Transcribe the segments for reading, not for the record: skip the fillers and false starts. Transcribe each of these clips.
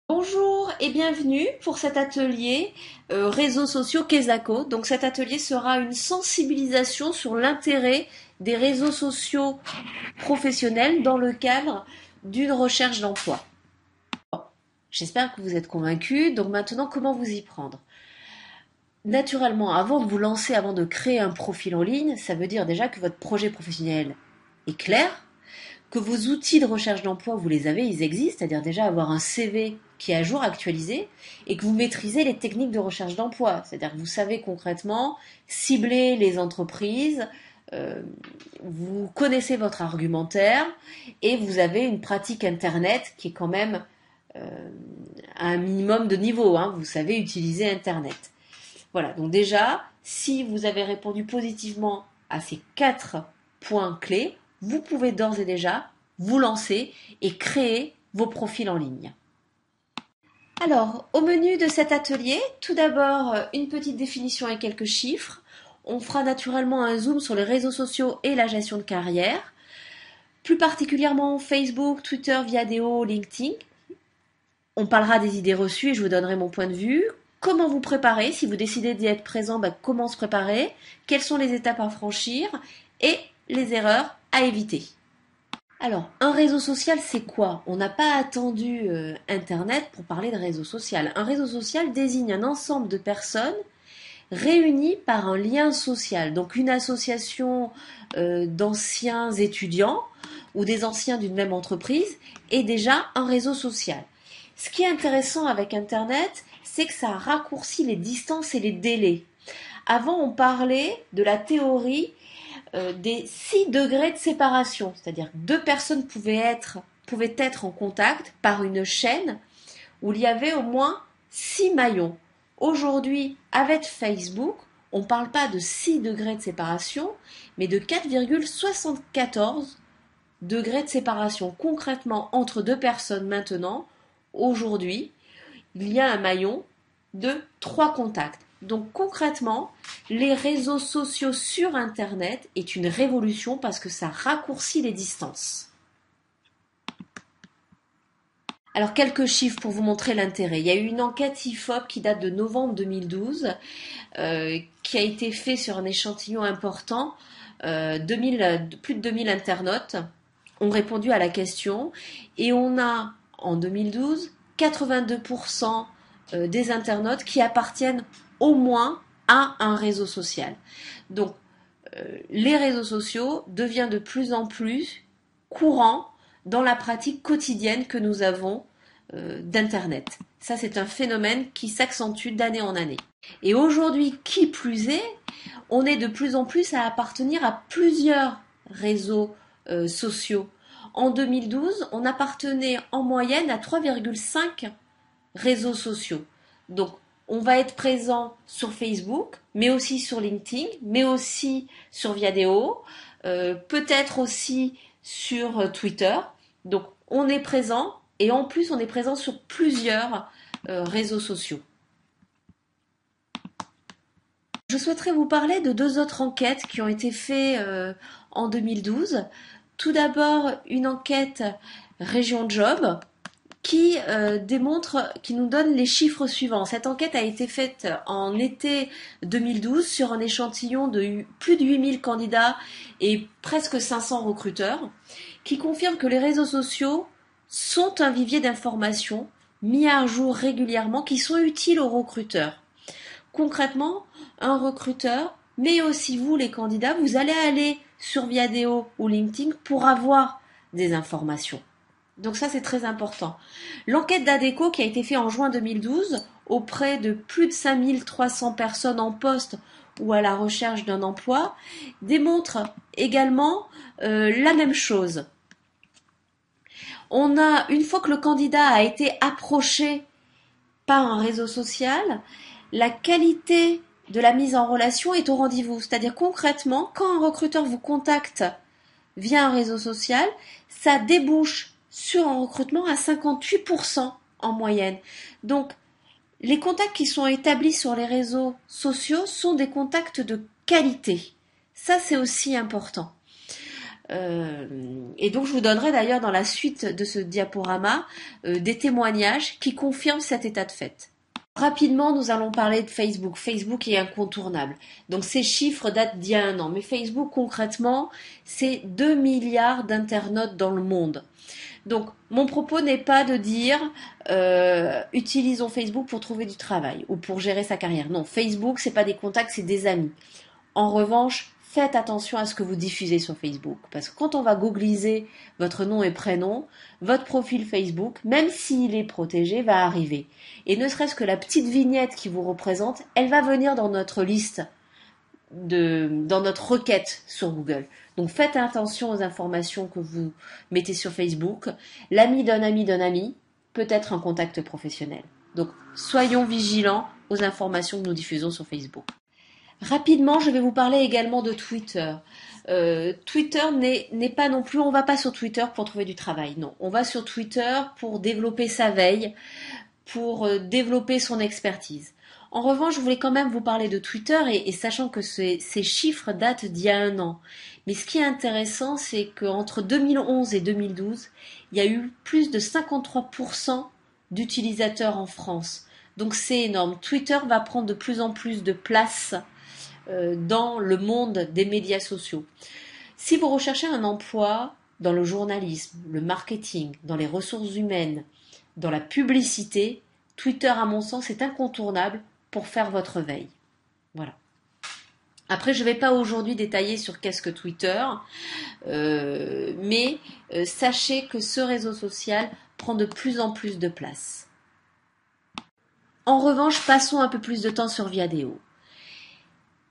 Bonjour et bienvenue pour cet atelier réseaux sociaux Kesako. Donc cet atelier sera une sensibilisation sur l'intérêt des réseaux sociaux professionnels dans le cadre d'une recherche d'emploi. Bon, j'espère que vous êtes convaincus. Donc maintenant, comment vous y prendre? Naturellement, avant de vous lancer, avant de créer un profil en ligne, ça veut dire déjà que votre projet professionnel est clair, que vos outils de recherche d'emploi, vous les avez, ils existent, c'est-à-dire déjà avoir un CV qui est à jour, actualisé, et que vous maîtrisez les techniques de recherche d'emploi, c'est-à-dire que vous savez concrètement cibler les entreprises, euh, vous connaissez votre argumentaire, et vous avez une pratique Internet qui est quand même à un minimum de niveau, hein, vous savez utiliser Internet. Voilà, donc déjà, si vous avez répondu positivement à ces 4 points clés, vous pouvez d'ores et déjà vous lancer et créer vos profils en ligne. Alors, au menu de cet atelier, tout d'abord une petite définition et quelques chiffres. On fera naturellement un zoom sur les réseaux sociaux et la gestion de carrière, plus particulièrement Facebook, Twitter, Viadeo, LinkedIn. On parlera des idées reçues et je vous donnerai mon point de vue. Comment vous préparer, si vous décidez d'y être présent, comment se préparer, quelles sont les étapes à franchir et les erreurs à éviter. Alors, un réseau social, c'est quoi? On n'a pas attendu Internet pour parler de réseau social. Un réseau social désigne un ensemble de personnes réunies par un lien social. Donc une association d'anciens étudiants ou des anciens d'une même entreprise est déjà un réseau social. Ce qui est intéressant avec Internet, c'est que ça raccourcit les distances et les délais. Avant, on parlait de la théorie des 6 degrés de séparation, c'est-à-dire que deux personnes pouvaient être en contact par une chaîne où il y avait au moins 6 maillons. Aujourd'hui, avec Facebook, on ne parle pas de 6 degrés de séparation, mais de 4,74 degrés de séparation. Concrètement, entre deux personnes maintenant, aujourd'hui, il y a un maillon de 3 contacts. Donc concrètement, les réseaux sociaux sur Internet est une révolution parce que ça raccourcit les distances. Alors quelques chiffres pour vous montrer l'intérêt. Il y a eu une enquête IFOP qui date de novembre 2012 qui a été faite sur un échantillon important. Plus de 2000 internautes ont répondu à la question et on a en 2012 82% des internautes qui appartiennent au moins à un réseau social. Donc les réseaux sociaux deviennent de plus en plus courants dans la pratique quotidienne que nous avons d'Internet. Ça, c'est un phénomène qui s'accentue d'année en année. Et aujourd'hui, qui plus est, on est de plus en plus à appartenir à plusieurs réseaux sociaux. En 2012, on appartenait en moyenne à 3,5 réseaux sociaux. Donc, on va être présent sur Facebook, mais aussi sur LinkedIn, mais aussi sur Viadeo, peut-être aussi sur Twitter. Donc, on est présent et en plus, on est présent sur plusieurs réseaux sociaux. Je souhaiterais vous parler de 2 autres enquêtes qui ont été faites en 2012. Tout d'abord, une enquête Région Job qui nous donne les chiffres suivants. Cette enquête a été faite en été 2012 sur un échantillon de plus de 8000 candidats et presque 500 recruteurs, qui confirme que les réseaux sociaux sont un vivier d'informations mis à jour régulièrement qui sont utiles aux recruteurs. Concrètement, un recruteur, mais aussi vous les candidats, vous allez aller sur Viadeo ou LinkedIn pour avoir des informations. Donc ça, c'est très important. L'enquête d'Adecco qui a été faite en juin 2012 auprès de plus de 5300 personnes en poste ou à la recherche d'un emploi démontre également la même chose. Une fois que le candidat a été approché par un réseau social, la qualité de la mise en relation est au rendez-vous. C'est-à-dire concrètement, quand un recruteur vous contacte via un réseau social, ça débouche sur un recrutement à 58% en moyenne. Donc, les contacts qui sont établis sur les réseaux sociaux sont des contacts de qualité. Ça, c'est aussi important. Et donc je vous donnerai d'ailleurs dans la suite de ce diaporama des témoignages qui confirment cet état de fait. Rapidement, nous allons parler de Facebook. Facebook est incontournable. Donc ces chiffres datent d'il y a un an. Mais Facebook, concrètement, c'est 2 milliards d'internautes dans le monde. Donc mon propos n'est pas de dire utilisons Facebook pour trouver du travail ou pour gérer sa carrière. Non, Facebook, c'est pas des contacts, c'est des amis. En revanche, faites attention à ce que vous diffusez sur Facebook. Parce que quand on va googliser votre nom et prénom, votre profil Facebook, même s'il est protégé, va arriver. Et ne serait-ce que la petite vignette qui vous représente, elle va venir dans notre liste, dans notre requête sur Google. Donc faites attention aux informations que vous mettez sur Facebook. L'ami d'un ami peut être un contact professionnel. Donc soyons vigilants aux informations que nous diffusons sur Facebook. Rapidement, je vais vous parler également de Twitter. Twitter n'est pas non plus, on va pas sur Twitter pour trouver du travail, non. On va sur Twitter pour développer sa veille, pour développer son expertise. En revanche, je voulais quand même vous parler de Twitter et sachant que ces chiffres datent d'il y a un an. Mais ce qui est intéressant, c'est qu'entre 2011 et 2012, il y a eu plus de 53% d'utilisateurs en France. Donc c'est énorme. Twitter va prendre de plus en plus de place dans le monde des médias sociaux. Si vous recherchez un emploi dans le journalisme, le marketing, dans les ressources humaines, dans la publicité, Twitter, à mon sens, est incontournable pour faire votre veille. Voilà. Après, je ne vais pas aujourd'hui détailler sur qu'est-ce que Twitter, mais sachez que ce réseau social prend de plus en plus de place. En revanche, passons un peu plus de temps sur Viadeo.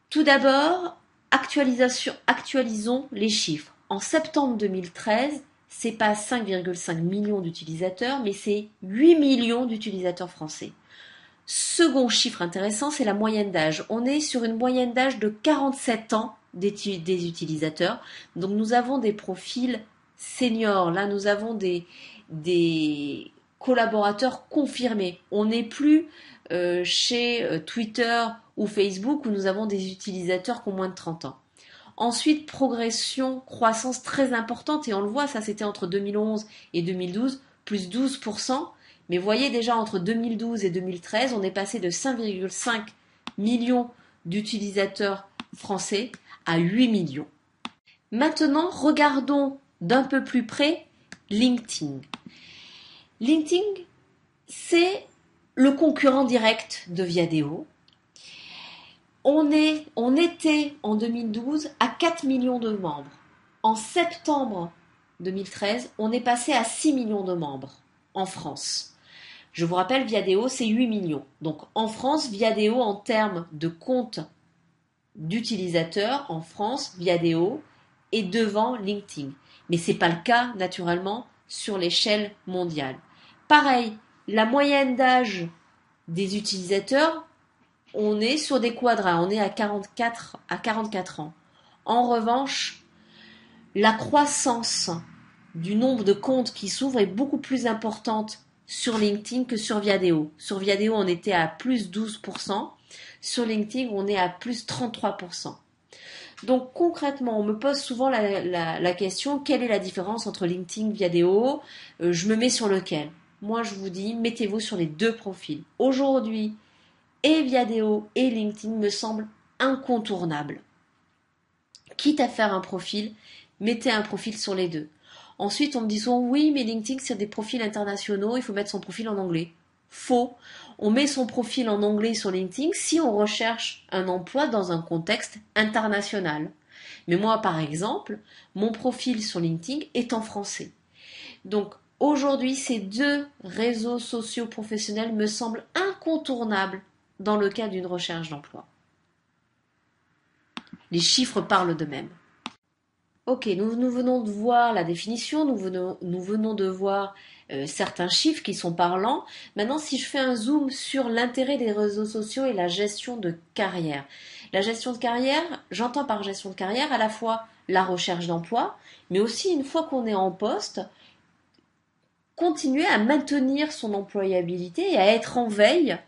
Tout d'abord, actualisons les chiffres. En septembre 2013, c'est pas 5,5 millions d'utilisateurs, mais c'est 8 millions d'utilisateurs français. Second chiffre intéressant, c'est la moyenne d'âge. On est sur une moyenne d'âge de 47 ans des utilisateurs. Donc nous avons des profils seniors. Là, nous avons des collaborateurs confirmés. On n'est plus chez Twitter ou Facebook où nous avons des utilisateurs qui ont moins de 30 ans. Ensuite, progression, croissance très importante, et on le voit, ça c'était entre 2011 et 2012, plus 12%, mais voyez déjà entre 2012 et 2013, on est passé de 5,5 millions d'utilisateurs français à 8 millions. Maintenant, regardons d'un peu plus près LinkedIn. LinkedIn, c'est le concurrent direct de Viadeo. On était en 2012 à 4 millions de membres. En septembre 2013, on est passé à 6 millions de membres en France. Je vous rappelle, Viadeo, c'est 8 millions. Donc en France, Viadeo, en termes de compte d'utilisateurs, en France, Viadeo est devant LinkedIn. Mais ce n'est pas le cas, naturellement, sur l'échelle mondiale. Pareil, la moyenne d'âge des utilisateurs, on est sur des quadras, on est à 44 ans. En revanche, la croissance du nombre de comptes qui s'ouvrent est beaucoup plus importante sur LinkedIn que sur Viadeo. Sur Viadeo, on était à plus 12%. Sur LinkedIn, on est à plus 33%. Donc concrètement, on me pose souvent la question, quelle est la différence entre LinkedIn et Viadeo ? Je me mets sur lequel ? Moi, je vous dis, mettez-vous sur les deux profils. Aujourd'hui, et Viadeo et LinkedIn me semblent incontournables. Quitte à faire un profil, mettez un profil sur les deux. Ensuite, on me dit souvent, oui, mais LinkedIn, c'est des profils internationaux, il faut mettre son profil en anglais. Faux. On met son profil en anglais sur LinkedIn si on recherche un emploi dans un contexte international. Mais moi, par exemple, mon profil sur LinkedIn est en français. Donc, aujourd'hui, ces deux réseaux sociaux professionnels me semblent incontournables dans le cas d'une recherche d'emploi. Les chiffres parlent d'eux-mêmes. Ok, nous venons de voir la définition, nous venons de voir certains chiffres qui sont parlants. Maintenant, si je fais un zoom sur l'intérêt des réseaux sociaux et la gestion de carrière. La gestion de carrière, j'entends par gestion de carrière à la fois la recherche d'emploi, mais aussi une fois qu'on est en poste, continuer à maintenir son employabilité et à être en veille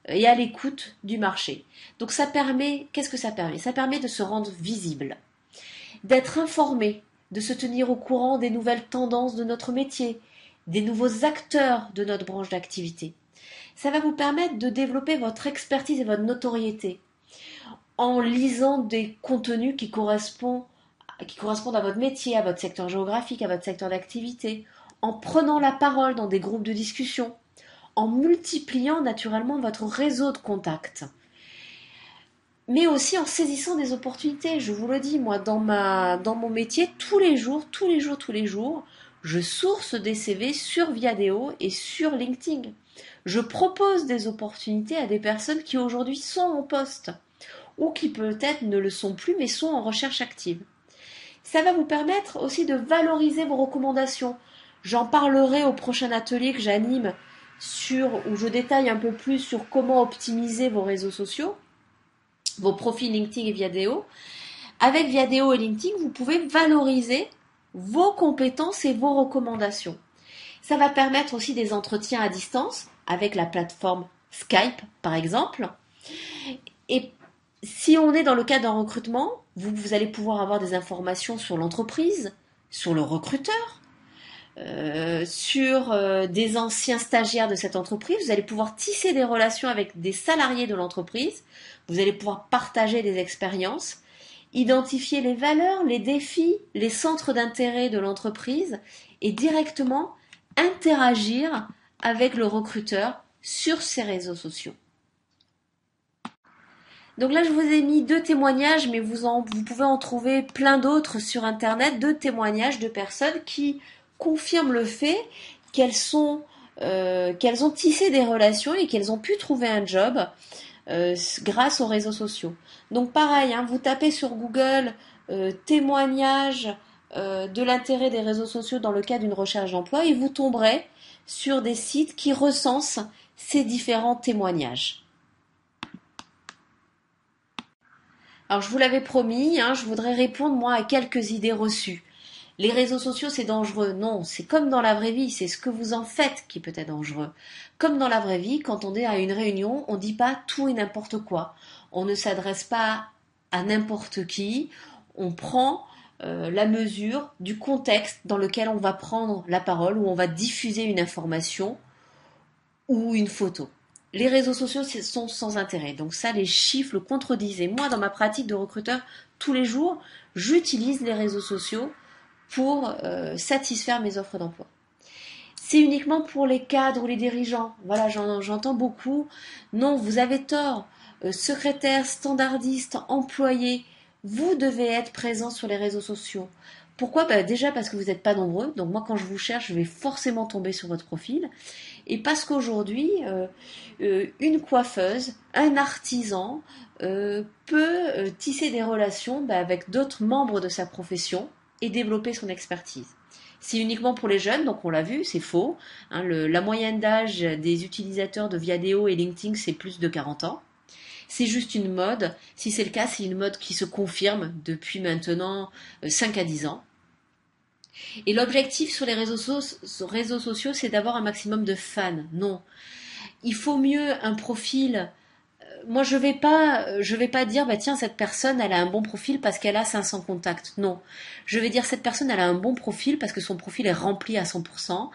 et à l'écoute du marché. Donc ça permet, qu'est-ce que ça permet ? Ça permet de se rendre visible, d'être informé de se tenir au courant des nouvelles tendances de notre métier, des nouveaux acteurs de notre branche d'activité. Ça va vous permettre de développer votre expertise et votre notoriété en lisant des contenus qui correspondent à votre métier, à votre secteur géographique, à votre secteur d'activité, en prenant la parole dans des groupes de discussion, en multipliant naturellement votre réseau de contacts, mais aussi en saisissant des opportunités. Je vous le dis, moi, dans mon métier, tous les jours, je source des CV sur Viadeo et sur LinkedIn. Je propose des opportunités à des personnes qui aujourd'hui sont en poste ou qui peut-être ne le sont plus mais sont en recherche active. Ça va vous permettre aussi de valoriser vos recommandations. J'en parlerai au prochain atelier que j'anime où je détaille un peu plus sur comment optimiser vos réseaux sociaux, vos profils LinkedIn et Viadeo. Avec Viadeo et LinkedIn, vous pouvez valoriser vos compétences et vos recommandations. Ça va permettre aussi des entretiens à distance avec la plateforme Skype, par exemple. Et si on est dans le cadre d'un recrutement, vous allez pouvoir avoir des informations sur l'entreprise, sur le recruteur, sur des anciens stagiaires de cette entreprise. Vous allez pouvoir tisser des relations avec des salariés de l'entreprise. Vous allez pouvoir partager des expériences, identifier les valeurs, les défis, les centres d'intérêt de l'entreprise et directement interagir avec le recruteur sur ses réseaux sociaux. Donc là, je vous ai mis 2 témoignages, mais vous pouvez en trouver plein d'autres sur Internet, 2 témoignages de personnes qui confirment le fait qu'elles ont tissé des relations et qu'elles ont pu trouver un job grâce aux réseaux sociaux. Donc pareil, vous tapez sur Google témoignages de l'intérêt des réseaux sociaux dans le cadre d'une recherche d'emploi et vous tomberez sur des sites qui recensent ces différents témoignages. Alors je vous l'avais promis, je voudrais répondre moi à quelques idées reçues. Les réseaux sociaux c'est dangereux. Non, c'est comme dans la vraie vie, c'est ce que vous en faites qui peut être dangereux. Comme dans la vraie vie, quand on est à une réunion, on ne dit pas tout et n'importe quoi. On ne s'adresse pas à n'importe qui, on prend la mesure du contexte dans lequel on va prendre la parole, où on va diffuser une information ou une photo. Les réseaux sociaux sont sans intérêt. Donc ça, les chiffres le contredisent. Et moi, dans ma pratique de recruteur, tous les jours, j'utilise les réseaux sociaux pour satisfaire mes offres d'emploi. C'est uniquement pour les cadres ou les dirigeants. Voilà, j'entends beaucoup. Non, vous avez tort. Secrétaire, standardiste, employé, vous devez être présent sur les réseaux sociaux. Pourquoi ? Déjà parce que vous n'êtes pas nombreux. Donc moi, quand je vous cherche, je vais forcément tomber sur votre profil. Et parce qu'aujourd'hui, une coiffeuse, un artisan peut tisser des relations avec d'autres membres de sa profession et développer son expertise. C'est uniquement pour les jeunes, donc on l'a vu, c'est faux. La moyenne d'âge des utilisateurs de Viadeo et LinkedIn, c'est plus de 40 ans. C'est juste une mode. Si c'est le cas, c'est une mode qui se confirme depuis maintenant 5 à 10 ans. Et l'objectif sur les réseaux sociaux, c'est d'avoir un maximum de fans. Non. Il faut mieux un profil. Moi, je vais pas dire, tiens, cette personne, elle a un bon profil parce qu'elle a 500 contacts. Non. Je vais dire, cette personne, elle a un bon profil parce que son profil est rempli à 100%,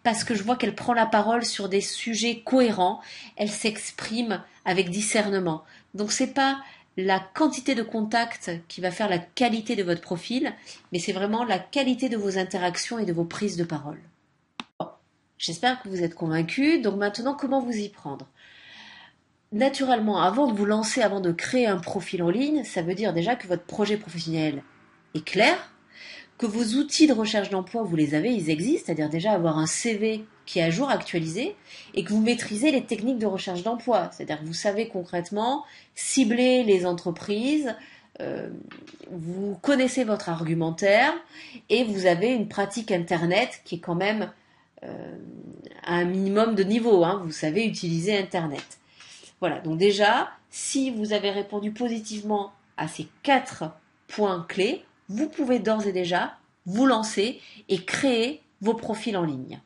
parce que je vois qu'elle prend la parole sur des sujets cohérents, elle s'exprime avec discernement. Donc, c'est pas la quantité de contacts qui va faire la qualité de votre profil, mais c'est vraiment la qualité de vos interactions et de vos prises de parole. Bon, j'espère que vous êtes convaincus. Donc maintenant, comment vous y prendre ? Naturellement, avant de vous lancer, avant de créer un profil en ligne, ça veut dire déjà que votre projet professionnel est clair, que vos outils de recherche d'emploi, vous les avez, ils existent, c'est-à-dire déjà avoir un CV qui est à jour, actualisé, et que vous maîtrisez les techniques de recherche d'emploi, c'est-à-dire que vous savez concrètement cibler les entreprises, vous connaissez votre argumentaire, et vous avez une pratique Internet qui est quand même à un minimum de niveau, vous savez utiliser Internet. Voilà, donc déjà, si vous avez répondu positivement à ces 4 points clés, vous pouvez d'ores et déjà vous lancer et créer vos profils en ligne.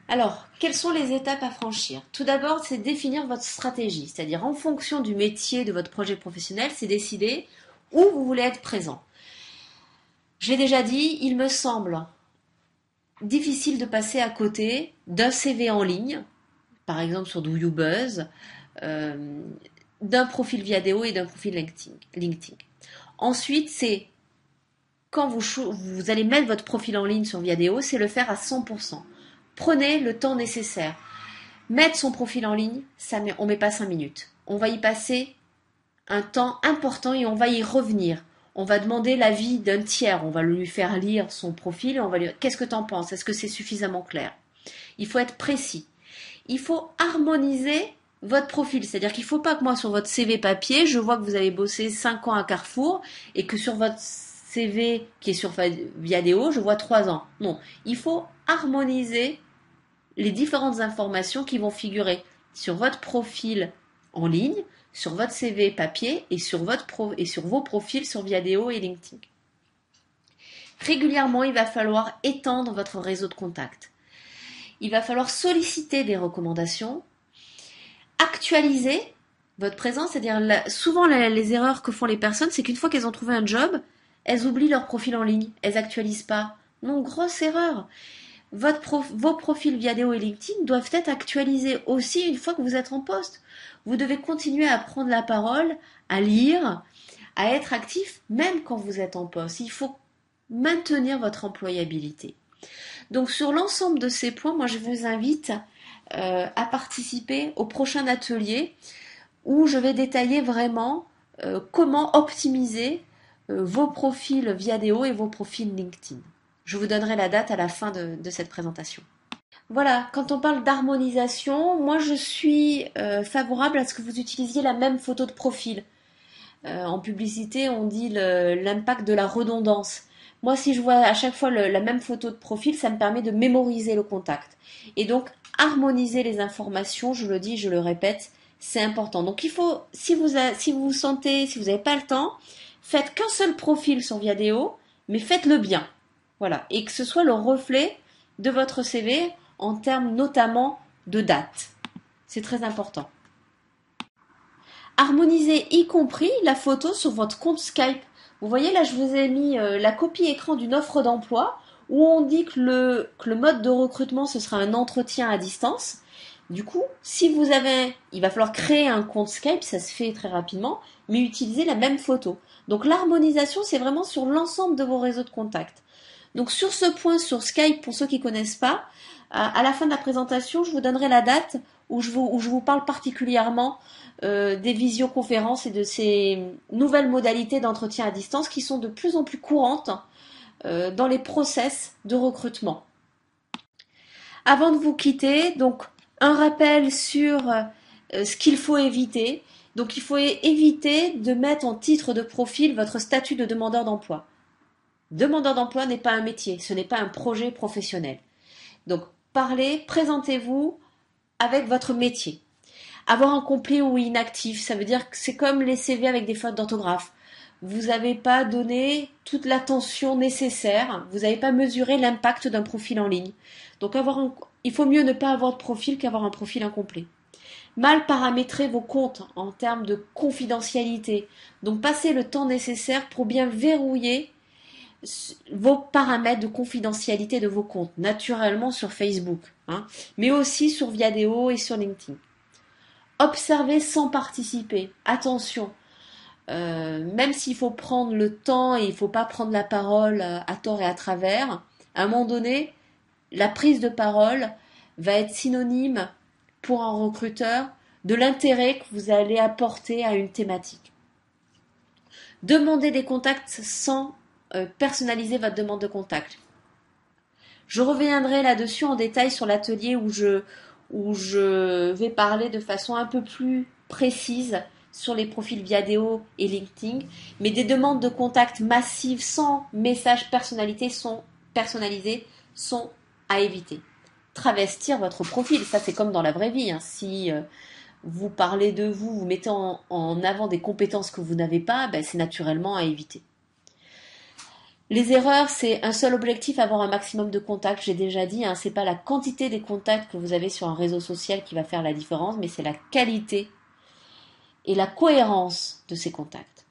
Alors, quelles sont les étapes à franchir ? Tout d'abord, c'est définir votre stratégie, c'est-à-dire en fonction du métier de votre projet professionnel, c'est décider où vous voulez être présent. Je l'ai déjà dit, il me semble difficile de passer à côté d'un CV en ligne, par exemple sur Do You Buzz, euh, d'un profil Viadeo et d'un profil LinkedIn. Ensuite, c'est quand vous allez mettre votre profil en ligne sur Viadeo, c'est le faire à 100%. Prenez le temps nécessaire. Mettre son profil en ligne, on ne met pas 5 minutes. On va y passer un temps important et on va y revenir. On va demander l'avis d'un tiers, on va lui faire lire son profil et on va lui dire qu'est-ce que tu en penses? Est-ce que c'est suffisamment clair? Il faut être précis. Il faut harmoniser votre profil, c'est-à-dire qu'il ne faut pas que moi sur votre CV papier, je vois que vous avez bossé 5 ans à Carrefour et que sur votre CV qui est sur Viadeo, je vois 3 ans. Non, il faut harmoniser les différentes informations qui vont figurer sur votre profil en ligne, sur votre CV papier et sur vos profils sur Viadeo et LinkedIn. Régulièrement, il va falloir étendre votre réseau de contacts. Il va falloir solliciter des recommandations, actualiser votre présence, c'est-à-dire souvent les erreurs que font les personnes, c'est qu'une fois qu'elles ont trouvé un job, elles oublient leur profil en ligne, elles n'actualisent pas. Non, grosse erreur. Vos profils Viadeo et LinkedIn doivent être actualisés aussi une fois que vous êtes en poste. Vous devez continuer à prendre la parole, à lire, à être actif même quand vous êtes en poste. Il faut maintenir votre employabilité. Donc sur l'ensemble de ces points, moi je vous invite à participer au prochain atelier où je vais détailler vraiment comment optimiser vos profils Viadeo et vos profils LinkedIn. Je vous donnerai la date à la fin de cette présentation. Voilà, quand on parle d'harmonisation, moi je suis favorable à ce que vous utilisiez la même photo de profil. En publicité, on dit l'impact de la redondance. Moi, si je vois à chaque fois la même photo de profil, ça me permet de mémoriser le contact. Et donc, harmoniser les informations, je le dis, je le répète, c'est important. Donc, il faut, si vous sentez, si vous n'avez pas le temps, faites qu'un seul profil sur Viadeo, mais faites-le bien. Voilà. Et que ce soit le reflet de votre CV en termes notamment de date. C'est très important. Harmonisez y compris la photo sur votre compte Skype. Vous voyez là, je vous ai mis la copie écran d'une offre d'emploi où on dit que le mode de recrutement, ce sera un entretien à distance. Du coup, il va falloir créer un compte Skype, ça se fait très rapidement, mais utiliser la même photo. Donc l'harmonisation, c'est vraiment sur l'ensemble de vos réseaux de contacts. Donc sur ce point, sur Skype, pour ceux qui ne connaissent pas, à la fin de la présentation, je vous donnerai la date où je vous parle particulièrement des visioconférences et de ces nouvelles modalités d'entretien à distance qui sont de plus en plus courantes dans les process de recrutement. Avant de vous quitter, donc un rappel sur ce qu'il faut éviter. Donc il faut éviter de mettre en titre de profil votre statut de demandeur d'emploi. Demandeur d'emploi n'est pas un métier, ce n'est pas un projet professionnel. Donc parlez, présentez-vous avec votre métier. Avoir un complet ou inactif, ça veut dire que c'est comme les CV avec des fautes d'orthographe. Vous n'avez pas donné toute l'attention nécessaire, vous n'avez pas mesuré l'impact d'un profil en ligne. Donc il faut mieux ne pas avoir de profil qu'avoir un profil incomplet. Mal paramétrer vos comptes en termes de confidentialité. Donc passez le temps nécessaire pour bien verrouiller vos paramètres de confidentialité de vos comptes, naturellement sur Facebook, mais aussi sur Viadeo et sur LinkedIn. Observez sans participer. Attention, même s'il faut prendre le temps et il ne faut pas prendre la parole à tort et à travers, à un moment donné, la prise de parole va être synonyme pour un recruteur de l'intérêt que vous allez apporter à une thématique. Demandez des contacts sans personnaliser votre demande de contact. Je reviendrai là-dessus en détail sur l'atelier où je vais parler de façon un peu plus précise sur les profils Viadeo et LinkedIn, mais des demandes de contact massives sans message personnalisé sont à éviter. Travestir votre profil, ça c'est comme dans la vraie vie. Si vous parlez de vous, vous mettez en avant des compétences que vous n'avez pas, c'est naturellement à éviter. Les erreurs, c'est un seul objectif, avoir un maximum de contacts. J'ai déjà dit, c'est pas la quantité des contacts que vous avez sur un réseau social qui va faire la différence, mais c'est la qualité et la cohérence de ces contacts.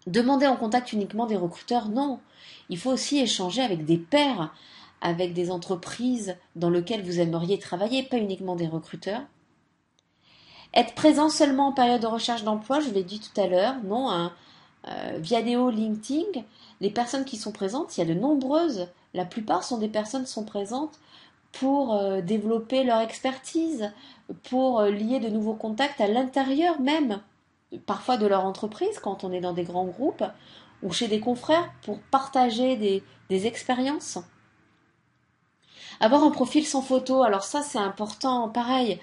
Demander en contact uniquement des recruteurs, non. Il faut aussi échanger avec des pairs, avec des entreprises dans lesquelles vous aimeriez travailler, pas uniquement des recruteurs. Être présent seulement en période de recherche d'emploi, je l'ai dit tout à l'heure, non, hein, Viadeo, LinkedIn, les personnes qui sont présentes, il y a de nombreuses, la plupart sont des personnes qui sont présentes pour développer leur expertise, pour lier de nouveaux contacts à l'intérieur même, parfois de leur entreprise, quand on est dans des grands groupes, ou chez des confrères, pour partager des expériences. Avoir un profil sans photo, alors ça c'est important, pareil.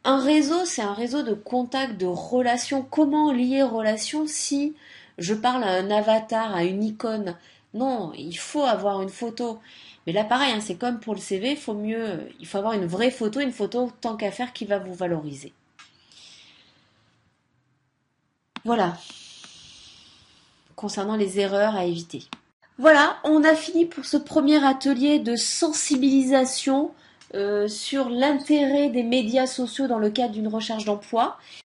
Un réseau, c'est un réseau de contacts, de relations. Comment lier relations si je parle à un avatar, à une icône? Non, il faut avoir une photo. Mais là, pareil, hein, c'est comme pour le CV, il faut avoir une vraie photo, une photo tant qu'à faire qui va vous valoriser. Voilà, concernant les erreurs à éviter. Voilà, on a fini pour ce premier atelier de sensibilisation sur l'intérêt des médias sociaux dans le cadre d'une recherche d'emploi.